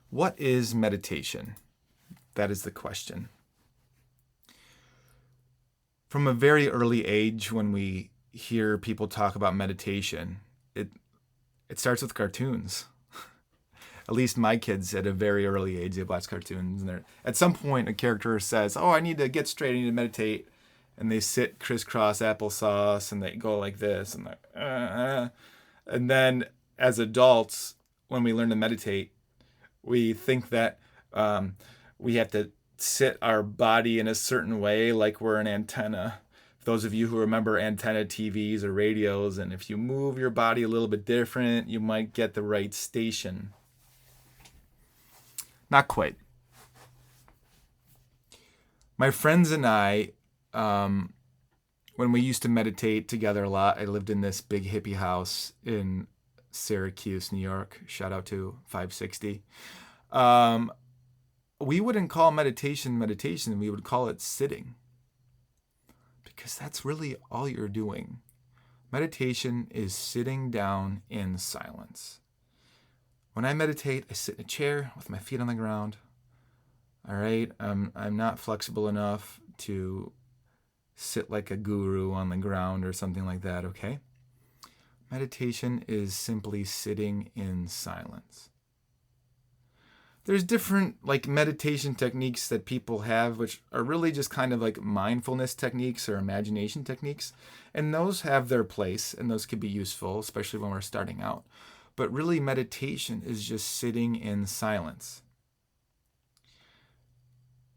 What is meditation? That is the question. From a very early age, when we hear people talk about meditation, it starts with cartoons. At least my kids at a very early age, they watch cartoons. And at some point, a character says, "Oh, I need to get straight. I need to meditate." And they sit crisscross applesauce and they go like this. And And then as adults, when we learn to meditate, we think that we have to sit our body in a certain way, like we're an antenna. Those of you who remember antenna TVs or radios, and if you move your body a little bit different, you might get the right station. Not quite. My friends and I, when we used to meditate together a lot, I lived in this big hippie house in Syracuse, New York. Shout out to 560. We wouldn't call meditation. We would call it sitting. Because that's really all you're doing. Meditation is sitting down in silence. When I meditate, I sit in a chair with my feet on the ground. All right, I'm not flexible enough to sit like a guru on the ground or something like that, okay? Meditation is simply sitting in silence. There's different meditation techniques that people have, which are really just kind of like mindfulness techniques or imagination techniques. And those have their place and those can be useful, especially when we're starting out. But really, meditation is just sitting in silence.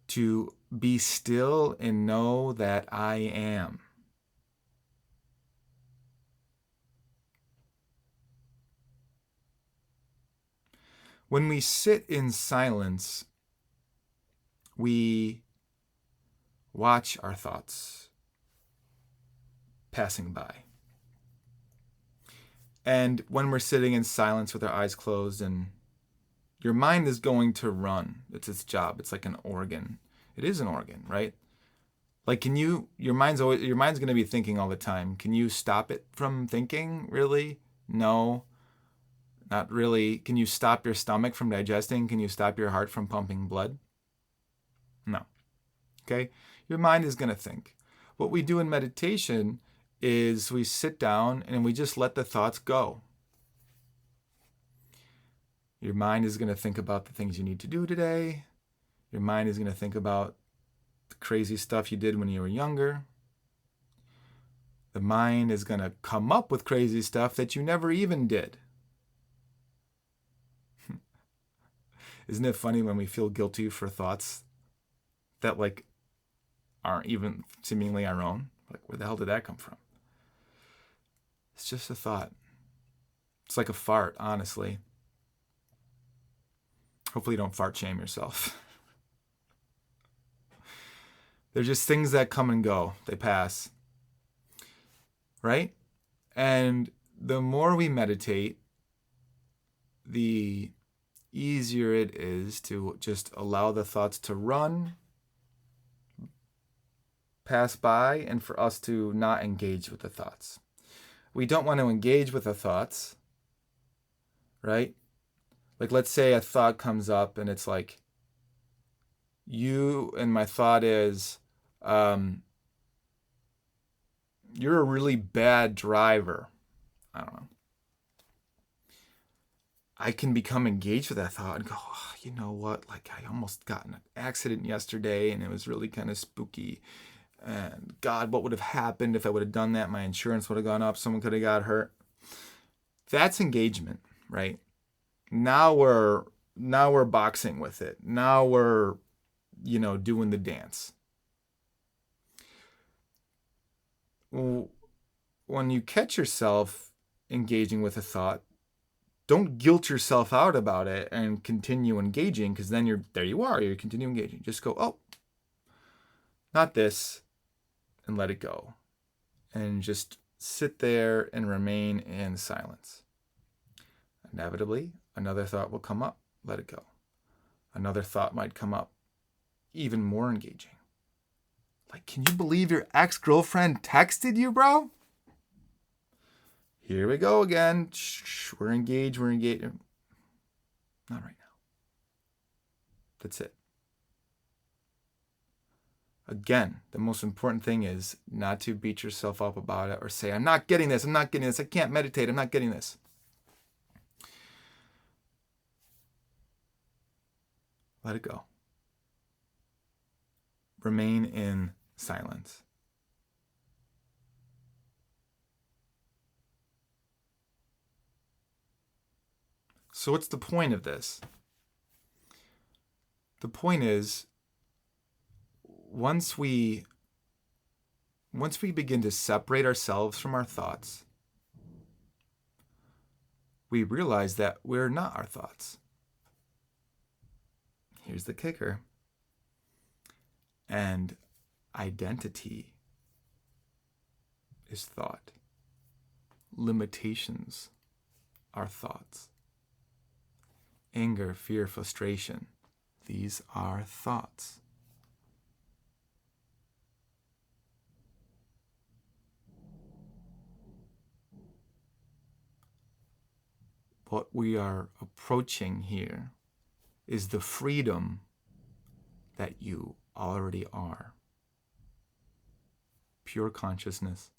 To be still and know that I am. When we sit in silence, we watch our thoughts passing by. And when we're sitting in silence with our eyes closed, and your mind is going to run. It's its job. It's like an organ. It is an organ, right? Like, your mind's going to be thinking all the time. Can you stop it from thinking? Really? No. Not really. Can you stop your stomach from digesting? Can you stop your heart from pumping blood? No. Okay? Your mind is going to think. What we do in meditation is we sit down and we just let the thoughts go. Your mind is going to think about the things you need to do today. Your mind is going to think about the crazy stuff you did when you were younger. The mind is going to come up with crazy stuff that you never even did. Isn't it funny when we feel guilty for thoughts that aren't even seemingly our own? Like, where the hell did that come from? It's just a thought. It's like a fart, honestly. Hopefully you don't fart shame yourself. They're just things that come and go. They pass. Right? And the more we meditate, the easier it is to just allow the thoughts to run, pass by, and for us to not engage with the thoughts. We don't want to engage with the thoughts, right? Like, let's say a thought comes up and it's like, and my thought is, you're a really bad driver. I don't know. I can become engaged with that thought and go, oh, you know what? Like, I almost got in an accident yesterday and it was really kind of spooky. And God, what would have happened if I would have done that? My insurance would have gone up. Someone could have got hurt. That's engagement, right? Now we're boxing with it. Now we're, doing the dance. When you catch yourself engaging with a thought, don't guilt yourself out about it and continue engaging, because then you're continue engaging. Just go, oh, not this, and let it go. And just sit there and remain in silence. Inevitably, another thought will come up. Let it go. Another thought might come up. Even more engaging. Like, can you believe your ex-girlfriend texted you, bro? Here we go again. Shh, we're engaged. Not right now. That's it. Again, the most important thing is not to beat yourself up about it or say, I'm not getting this, I can't meditate, I'm not getting this. Let it go. Remain in silence. So what's the point of this? The point is, once we begin to separate ourselves from our thoughts, we realize that we're not our thoughts. Here's the kicker. And identity is thought. Limitations are thoughts. Anger, fear, frustration, these are thoughts. What we are approaching here is the freedom that you already are. Pure consciousness,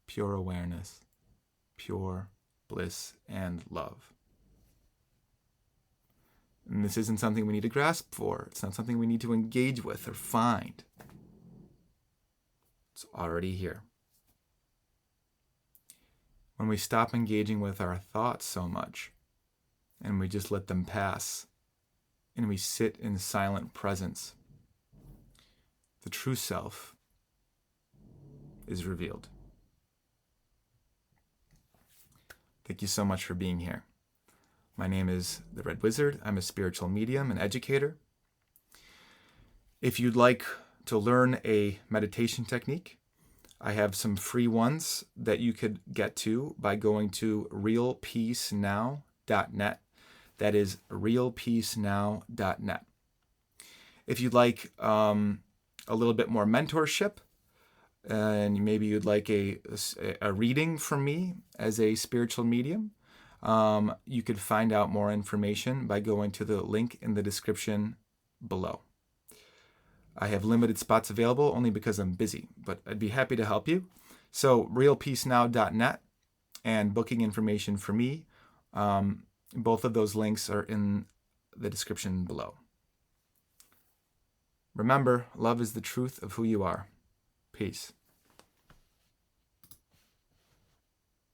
pure awareness, pure bliss and love. And this isn't something we need to grasp for. It's not something we need to engage with or find. It's already here. When we stop engaging with our thoughts so much, and we just let them pass, and we sit in silent presence, the true self is revealed. Thank you so much for being here. My name is the Red Wizard. I'm a spiritual medium and educator. If you'd like to learn a meditation technique, I have some free ones that you could get to by going to realpeacenow.net. That is realpeacenow.net. If you'd like a little bit more mentorship, and maybe you'd like a reading from me as a spiritual medium, you could find out more information by going to the link in the description below. I have limited spots available only because I'm busy, but I'd be happy to help you. So realpeacenow.net and booking information for me, both of those links are in the description below. Remember, love is the truth of who you are. Peace.